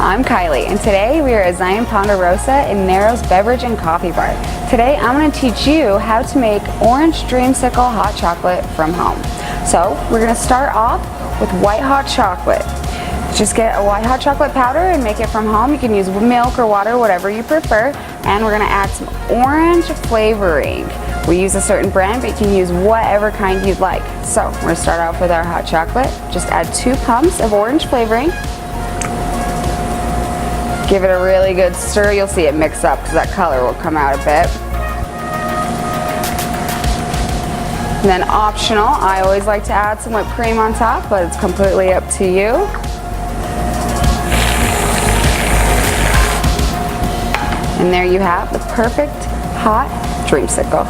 I'm Kylie, and today we are at Zion Ponderosa in Narrow's Beverage and Coffee Bar. Today I'm going to teach you how to make orange Dreamsicle hot chocolate from home. So we're going to start off with white hot chocolate. Just get a white hot chocolate powder and make it from home. You can use milk or water, whatever you prefer. And we're going to add some orange flavoring. We use a certain brand, but you can use whatever kind you'd like. So we're going to start off with our hot chocolate. Just add 2 pumps of orange flavoring. Give it a really good stir. You'll see it mix up because that color will come out a bit. And then optional, I always like to add some whipped cream on top, but it's completely up to you. And there you have the perfect hot Dreamsicle.